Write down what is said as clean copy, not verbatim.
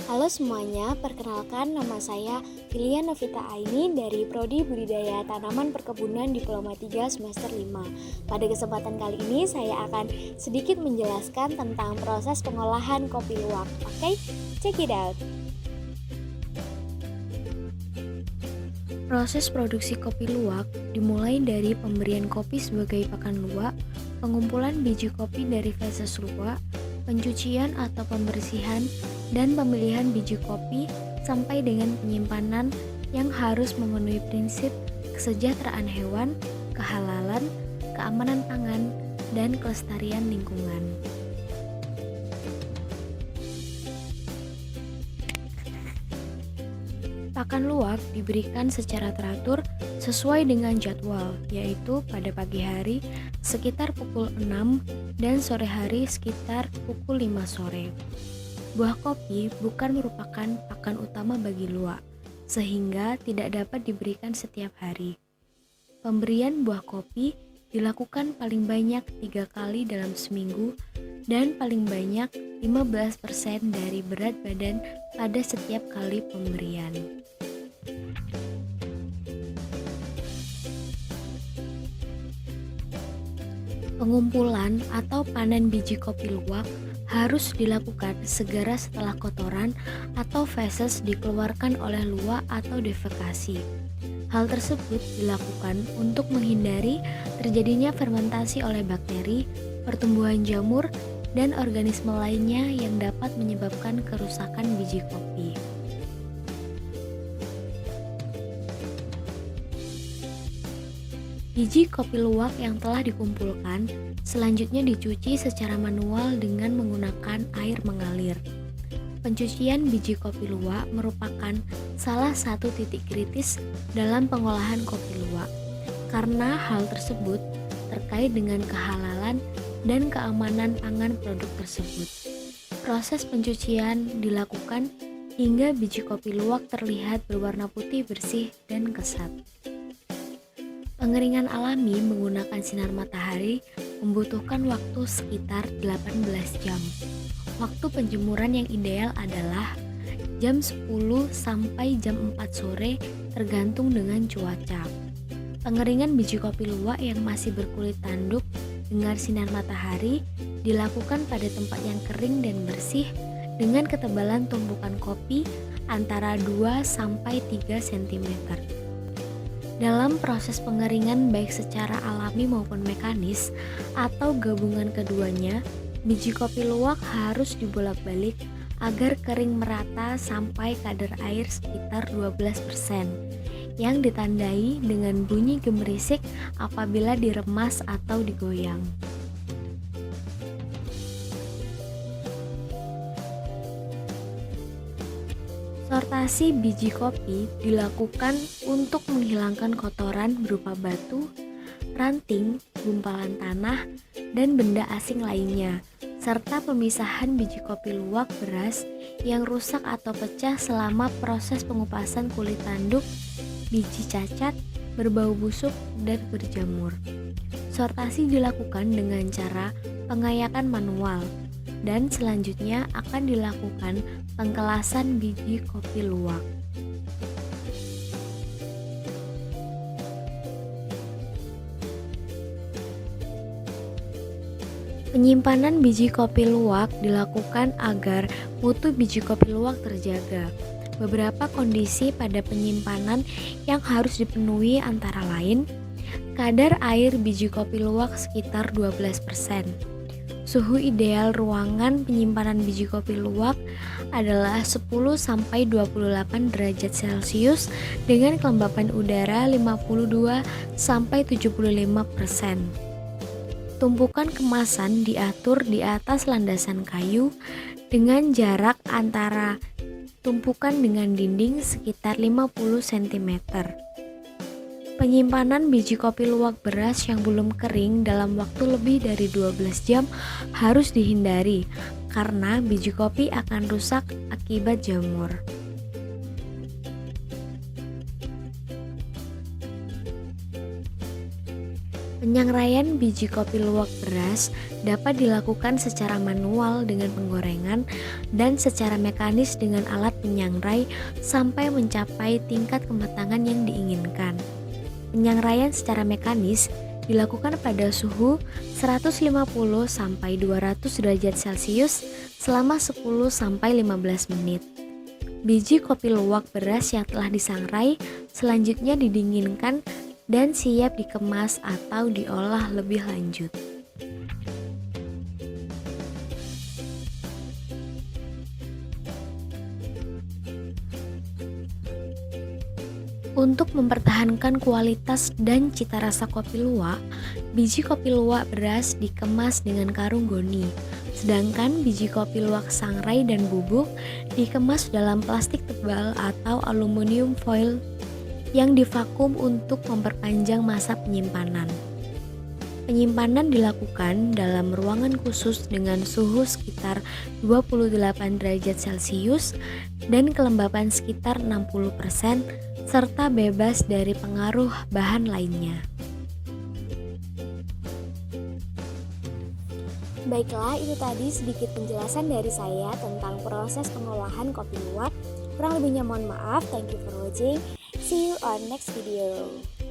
Halo semuanya, perkenalkan nama saya Filia Novita Aini dari Prodi Budidaya Tanaman Perkebunan Diploma 3 semester 5. Pada kesempatan kali ini saya akan sedikit menjelaskan tentang proses pengolahan kopi luwak. Oke, check it out. Proses produksi kopi luwak dimulai dari pemberian kopi sebagai pakan luwak, pengumpulan biji kopi dari feses luwak, pencucian atau pembersihan, dan pemilihan biji kopi sampai dengan penyimpanan yang harus memenuhi prinsip kesejahteraan hewan, kehalalan, keamanan pangan, dan kelestarian lingkungan. Pakan luwak diberikan secara teratur sesuai dengan jadwal, yaitu pada pagi hari sekitar pukul 6 dan sore hari sekitar pukul 5 sore. Buah kopi bukan merupakan pakan utama bagi luwak, sehingga tidak dapat diberikan setiap hari. Pemberian buah kopi dilakukan paling banyak 3 kali dalam seminggu dan paling banyak 15% dari berat badan pada setiap kali pemberian. Pengumpulan atau panen biji kopi luwak harus dilakukan segera setelah kotoran atau feses dikeluarkan oleh luwak atau defekasi. Hal tersebut dilakukan untuk menghindari terjadinya fermentasi oleh bakteri, pertumbuhan jamur, dan organisme lainnya yang dapat menyebabkan kerusakan biji kopi. Biji kopi luwak yang telah dikumpulkan selanjutnya dicuci secara manual dengan menggunakan air mengalir. Pencucian biji kopi luwak merupakan salah satu titik kritis dalam pengolahan kopi luwak, karena hal tersebut terkait dengan kehalalan dan keamanan pangan produk tersebut. Proses pencucian dilakukan hingga biji kopi luwak terlihat berwarna putih bersih dan kesat. Pengeringan alami menggunakan sinar matahari membutuhkan waktu sekitar 18 jam. Waktu penjemuran yang ideal adalah jam 10 sampai jam 4 sore tergantung dengan cuaca. Pengeringan biji kopi luwak yang masih berkulit tanduk dengan sinar matahari dilakukan pada tempat yang kering dan bersih dengan ketebalan tumpukan kopi antara 2 sampai 3 cm. Dalam proses pengeringan baik secara alami maupun mekanis atau gabungan keduanya, biji kopi luwak harus dibolak-balik agar kering merata sampai kadar air sekitar 12%, yang ditandai dengan bunyi gemerisik apabila diremas atau digoyang. Sortasi biji kopi dilakukan untuk menghilangkan kotoran berupa batu, ranting, gumpalan tanah, dan benda asing lainnya, serta pemisahan biji kopi luwak beras yang rusak atau pecah selama proses pengupasan kulit tanduk, biji cacat, berbau busuk, dan berjamur. Sortasi dilakukan dengan cara pengayakan manual, dan selanjutnya akan dilakukan pengkelasan biji kopi luwak. Penyimpanan biji kopi luwak dilakukan agar mutu biji kopi luwak terjaga. Beberapa kondisi pada penyimpanan yang harus dipenuhi antara lain: kadar air biji kopi luwak sekitar 12%. Suhu ideal ruangan penyimpanan biji kopi luwak adalah 10 sampai 28 derajat Celcius dengan kelembapan udara 52 sampai 75%. Tumpukan kemasan diatur di atas landasan kayu dengan jarak antara tumpukan dengan dinding sekitar 50 cm. Penyimpanan biji kopi luwak beras yang belum kering dalam waktu lebih dari 12 jam harus dihindari karena biji kopi akan rusak akibat jamur. Penyangraian biji kopi luwak beras dapat dilakukan secara manual dengan penggorengan dan secara mekanis dengan alat penyangrai sampai mencapai tingkat kematangan yang diinginkan. Penyangraian secara mekanis dilakukan pada suhu 150 sampai 200 derajat Celcius selama 10 sampai 15 menit. Biji kopi luwak beras yang telah disangrai selanjutnya didinginkan dan siap dikemas atau diolah lebih lanjut. Untuk mempertahankan kualitas dan cita rasa kopi luwak, biji kopi luwak beras dikemas dengan karung goni, sedangkan biji kopi luwak sangrai dan bubuk dikemas dalam plastik tebal atau aluminium foil yang divakum untuk memperpanjang masa penyimpanan. Penyimpanan dilakukan dalam ruangan khusus dengan suhu sekitar 28 derajat Celcius dan kelembapan sekitar 60% serta bebas dari pengaruh bahan lainnya. Baiklah, itu tadi sedikit penjelasan dari saya tentang proses pengolahan kopi luwak. Kurang lebihnya mohon maaf. Thank you for watching. See you on next video.